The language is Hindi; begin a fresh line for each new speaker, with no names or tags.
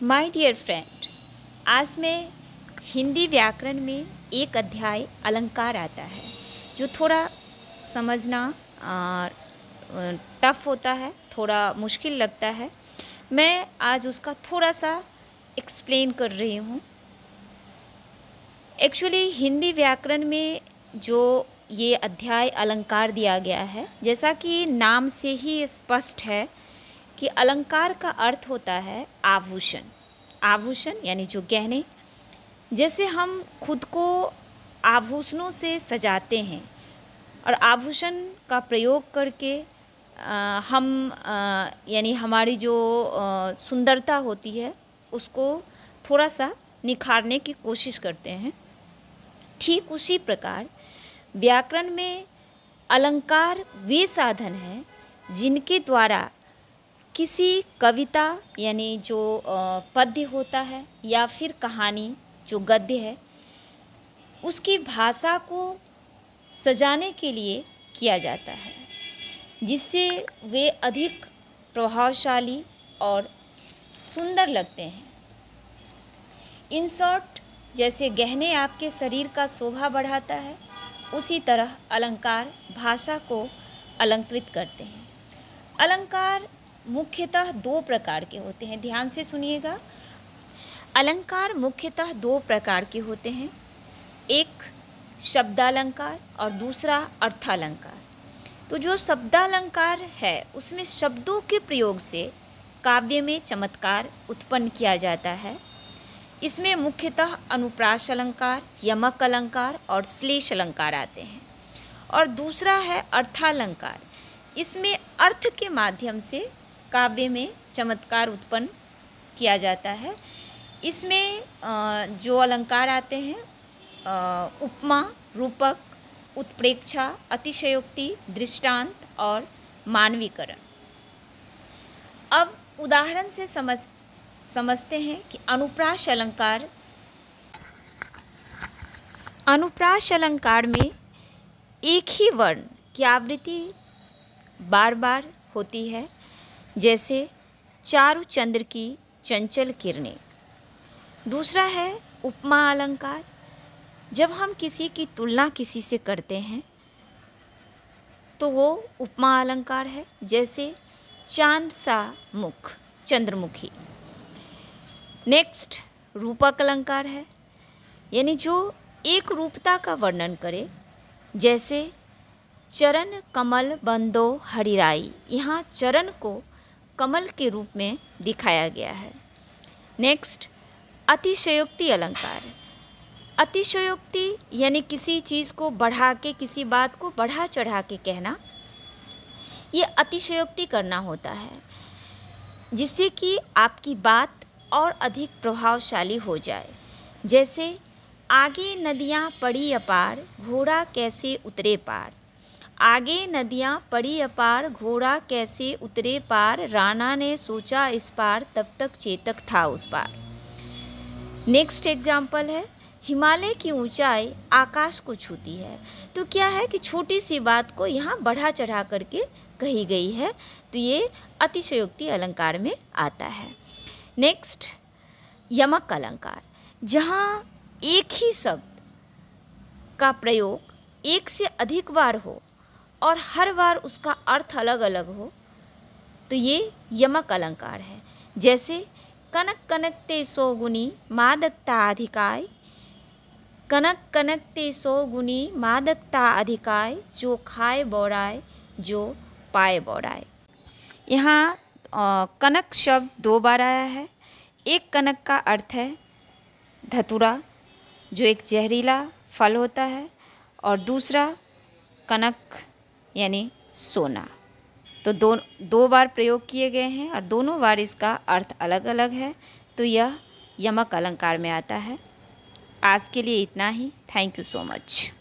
माय डियर फ्रेंड, आज मैं हिंदी व्याकरण में एक अध्याय अलंकार आता है जो थोड़ा समझना टफ होता है, थोड़ा मुश्किल लगता है। मैं आज उसका थोड़ा सा एक्सप्लेन कर रही हूँ। एक्चुअली हिंदी व्याकरण में जो ये अध्याय अलंकार दिया गया है, जैसा कि नाम से ही स्पष्ट है कि अलंकार का अर्थ होता है आभूषण। आभूषण यानी जो गहने, जैसे हम खुद को आभूषणों से सजाते हैं और आभूषण का प्रयोग करके हम यानी हमारी जो सुंदरता होती है उसको थोड़ा सा निखारने की कोशिश करते हैं। ठीक उसी प्रकार व्याकरण में अलंकार वे साधन हैं जिनके द्वारा किसी कविता यानी जो पद्य होता है या फिर कहानी जो गद्य है उसकी भाषा को सजाने के लिए किया जाता है, जिससे वे अधिक प्रभावशाली और सुंदर लगते हैं। इन शॉर्ट, जैसे गहने आपके शरीर का शोभा बढ़ाता है, उसी तरह अलंकार भाषा को अलंकृत करते हैं। अलंकार मुख्यतः दो प्रकार के होते हैं, ध्यान से सुनिएगा। अलंकार मुख्यतः दो प्रकार के होते हैं, एक शब्दालंकार और दूसरा अर्थालंकार। तो जो शब्दालंकार है उसमें शब्दों के प्रयोग से काव्य में चमत्कार उत्पन्न किया जाता है। इसमें मुख्यतः अनुप्रास अलंकार, यमक अलंकार और श्लेष अलंकार आते हैं। और दूसरा है अर्थालंकार, इसमें अर्थ के माध्यम से काव्य में चमत्कार उत्पन्न किया जाता है। इसमें जो अलंकार आते हैं उपमा, रूपक, उत्प्रेक्षा, अतिशयोक्ति, दृष्टांत और मानवीकरण। अब उदाहरण से समझते हैं कि अनुप्रास अलंकार। अनुप्रास अलंकार में एक ही वर्ण की आवृत्ति बार बार होती है, जैसे चारु चंद्र की चंचल किरणें। दूसरा है उपमा अलंकार। जब हम किसी की तुलना किसी से करते हैं तो वो उपमा अलंकार है, जैसे चांद सा मुख, चंद्रमुखी। नेक्स्ट रूपक अलंकार है, यानी जो एक रूपता का वर्णन करे, जैसे चरण कमल बंदो हरिराई। यहाँ चरण को कमल के रूप में दिखाया गया है। नेक्स्ट अतिशयोक्ति अलंकार। अतिशयोक्ति यानी किसी चीज़ को बढ़ा के, किसी बात को बढ़ा चढ़ा के कहना, ये अतिशयोक्ति करना होता है, जिससे कि आपकी बात और अधिक प्रभावशाली हो जाए। जैसे आगे नदियाँ पड़ी अपार, घोड़ा कैसे उतरे पार। आगे नदियाँ पड़ी अपार, घोड़ा कैसे उतरे पार, राणा ने सोचा इस पार, तब तक चेतक था उस पार। नेक्स्ट एग्जाम्पल है हिमालय की ऊंचाई आकाश को छूती है। तो क्या है कि छोटी सी बात को यहाँ बढ़ा चढ़ा करके कही गई है, तो ये अतिशयोक्ति अलंकार में आता है। नेक्स्ट यमक अलंकार, जहाँ एक ही शब्द का प्रयोग एक से अधिक बार हो और हर बार उसका अर्थ अलग अलग हो, तो ये यमक अलंकार है। जैसे कनक कनकते सौ गुनी मादकता अधिकाय। कनक कनकते सौ गुनी मादकता अधिकाय, जो खाए बौराए जो पाए बौराए। यहाँ कनक शब्द दो बार आया है। एक कनक का अर्थ है धतूरा, जो एक जहरीला फल होता है, और दूसरा कनक यानी सोना। तो दो बार प्रयोग किए गए हैं और दोनों बार इसका अर्थ अलग अलग है, तो यह यमक अलंकार में आता है। आज के लिए इतना ही। Thank you so much.